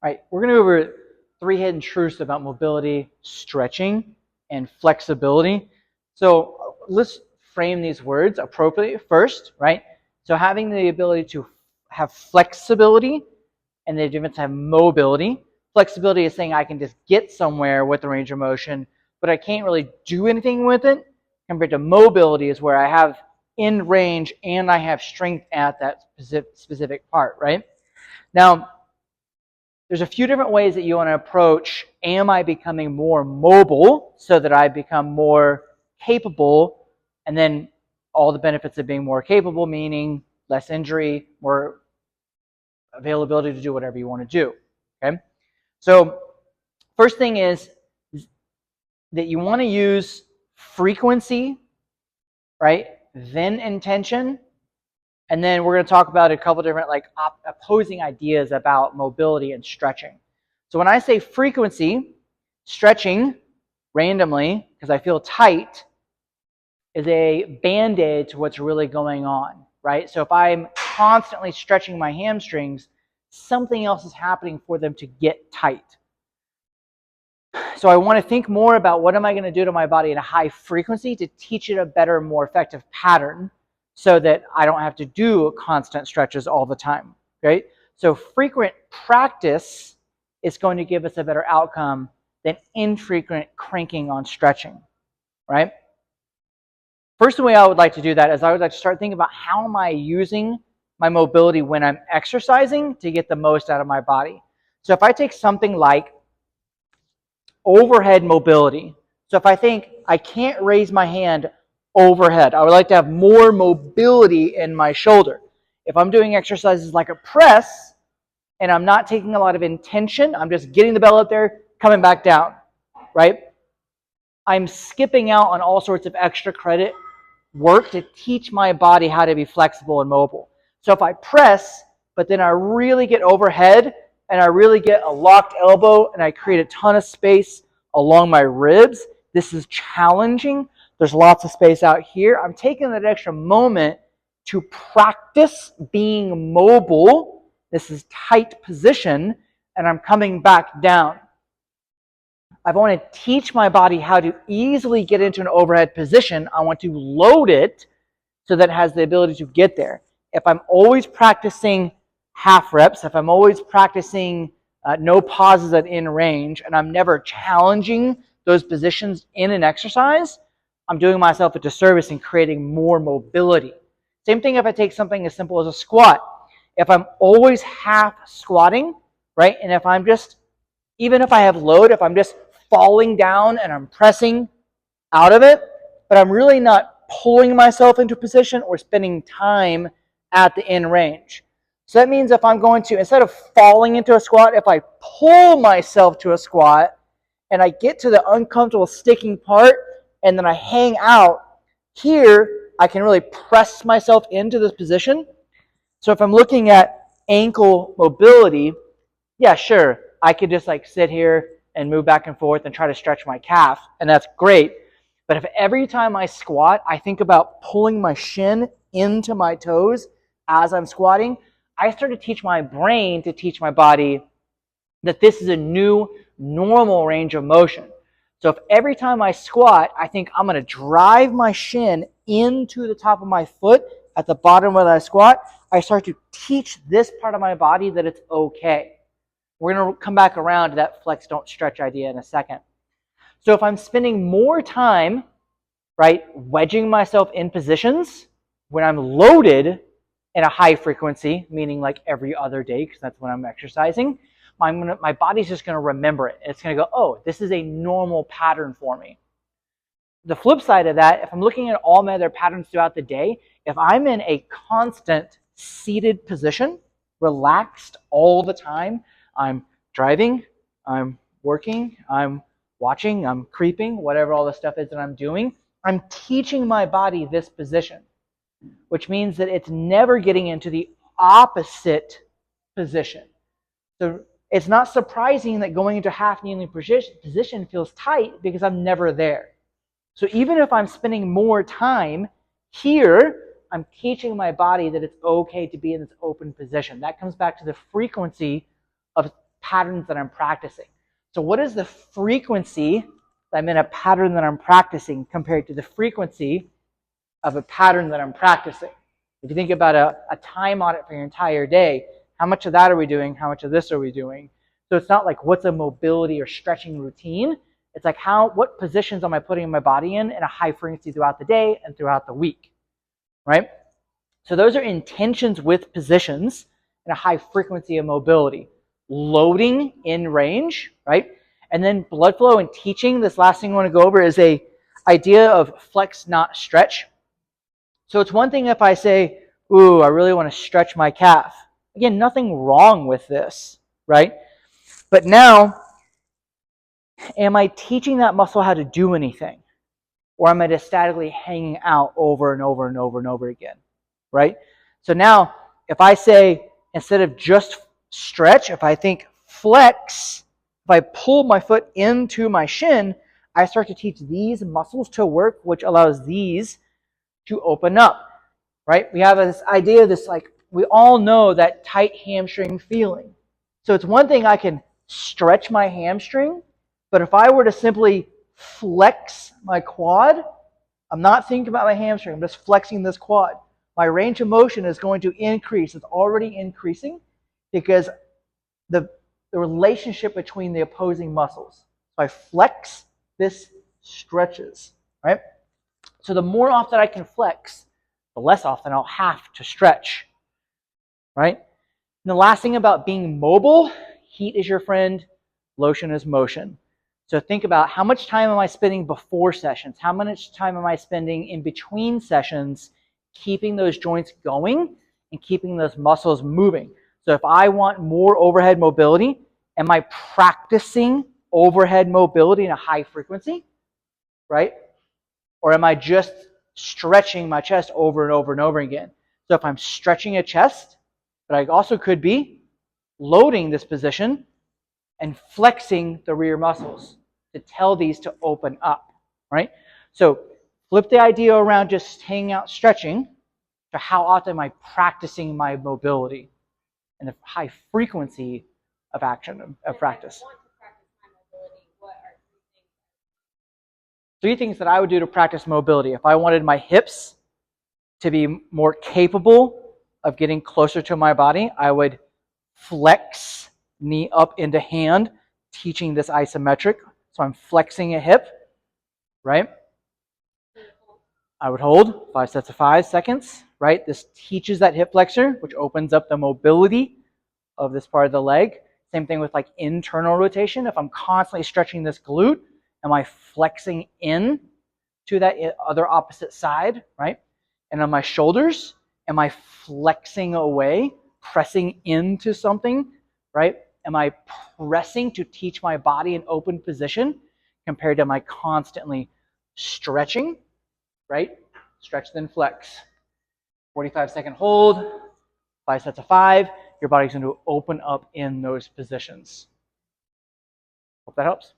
Right, we're going to go over 3 hidden truths about mobility, stretching, and flexibility. So let's frame these words appropriately first, right? So having the ability to have flexibility and the difference to have mobility. Flexibility is saying I can just get somewhere with the range of motion, but I can't really do anything with it. Compared to mobility is where I have in range and I have strength at that specific part, right? Now, there's a few different ways that you want to approach, am I becoming more mobile so that I become more capable, and then all the benefits of being more capable, meaning less injury, more availability to do whatever you want to do, okay? So first thing is that you want to use frequency, right? Then intention. And then we're going to talk about a couple different opposing ideas about mobility and stretching. So when I say frequency, stretching randomly, because I feel tight, is a band-aid to what's really going on, right? So if I'm constantly stretching my hamstrings, something else is happening for them to get tight. So I want to think more about what am I going to do to my body at a high frequency to teach it a better, more effective pattern so that I don't have to do constant stretches all the time, right? So frequent practice is going to give us a better outcome than infrequent cranking on stretching, right? First way I would like to do that is I would like to start thinking about how am I using my mobility when I'm exercising to get the most out of my body. So if I take something like overhead mobility. So if I think I can't raise my hand overhead, I would like to have more mobility in my shoulder. If I'm doing exercises like a press and I'm not taking a lot of intention, I'm just getting the bell up there, coming back down, right? I'm skipping out on all sorts of extra credit work to teach my body how to be flexible and mobile. So if I press, but then I really get overhead and I really get a locked elbow and I create a ton of space along my ribs, this is challenging. There's lots of space out here. I'm taking that extra moment to practice being mobile. This is tight position, and I'm coming back down. I want to teach my body how to easily get into an overhead position. I want to load it so that it has the ability to get there. If I'm always practicing half reps, if I'm always practicing no pauses at in range, and I'm never challenging those positions in an exercise, I'm doing myself a disservice in creating more mobility. Same thing if I take something as simple as a squat. If I'm always half squatting, right, and if I'm just, even if I have load, if I'm just falling down and I'm pressing out of it, but I'm really not pulling myself into position or spending time at the in range. So that means if I'm going to, instead of falling into a squat, if I pull myself to a squat and I get to the uncomfortable sticking part and then I hang out, here I can really press myself into this position. So if I'm looking at ankle mobility, yeah, sure, I could just like sit here and move back and forth and try to stretch my calf, and that's great. But if every time I squat, I think about pulling my shin into my toes as I'm squatting, I start to teach my brain to teach my body that this is a new normal range of motion. So if every time I squat, I think I'm going to drive my shin into the top of my foot at the bottom where I squat, I start to teach this part of my body that it's okay. We're going to come back around to that flex, don't stretch idea in a second. So if I'm spending more time, right, wedging myself in positions when I'm loaded in a high frequency, meaning like every other day, because that's when I'm exercising, my body's just going to remember it. It's going to go, oh, this is a normal pattern for me. The flip side of that, if I'm looking at all my other patterns throughout the day, if I'm in a constant seated position, relaxed all the time, I'm driving, I'm working, I'm watching, I'm creeping, whatever all the stuff is that I'm doing, I'm teaching my body this position, which means that it's never getting into the opposite position. So it's not surprising that going into half kneeling position feels tight because I'm never there. So even if I'm spending more time here, I'm teaching my body that it's okay to be in this open position. That comes back to the frequency of patterns that I'm practicing. So what is the frequency that I'm in a pattern that I'm practicing compared to the frequency of a pattern that I'm practicing? If you think about a time audit for your entire day, how much of that are we doing? How much of this are we doing? So it's not like what's a mobility or stretching routine. It's like what positions am I putting my body in a high frequency throughout the day and throughout the week, right? So those are intentions with positions and a high frequency of mobility. Loading in range, right? And then blood flow and teaching. This last thing I want to go over is a idea of flex, not stretch. So it's one thing if I say, ooh, I really want to stretch my calf. Again, nothing wrong with this, right? But now, am I teaching that muscle how to do anything? Or am I just statically hanging out over and over and over and over again, right? So now, if I say, instead of just stretch, if I think flex, if I pull my foot into my shin, I start to teach these muscles to work, which allows these to open up, right? We have this idea, we all know that tight hamstring feeling. So it's one thing I can stretch my hamstring, but if I were to simply flex my quad, I'm not thinking about my hamstring, I'm just flexing this quad. My range of motion is going to increase. It's already increasing because the relationship between the opposing muscles. So I flex, this stretches, right? So the more often I can flex, the less often I'll have to stretch, right? And the last thing about being mobile, heat is your friend, lotion is motion. So think about how much time am I spending before sessions? How much time am I spending in between sessions keeping those joints going and keeping those muscles moving? So if I want more overhead mobility, am I practicing overhead mobility in a high frequency, right? Or am I just stretching my chest over and over and over again? So if I'm stretching a chest, but I also could be loading this position and flexing the rear muscles to tell these to open up, right? So flip the idea around just hanging out stretching to how often am I practicing my mobility and the high frequency of action, of practice. Three things that I would do to practice mobility. If I wanted my hips to be more capable of getting closer to my body, I would flex knee up into hand, teaching this isometric. So I'm flexing a hip, right? I would hold 5 sets of 5 seconds, right? This teaches that hip flexor, which opens up the mobility of this part of the leg. Same thing with like internal rotation. If I'm constantly stretching this glute, am I flexing in to that other opposite side, right? And on my shoulders, am I flexing away, pressing into something, right? Am I pressing to teach my body an open position compared to my constantly stretching, right? Stretch then flex. 45-second hold, 5 sets of 5. Your body's going to open up in those positions. Hope that helps.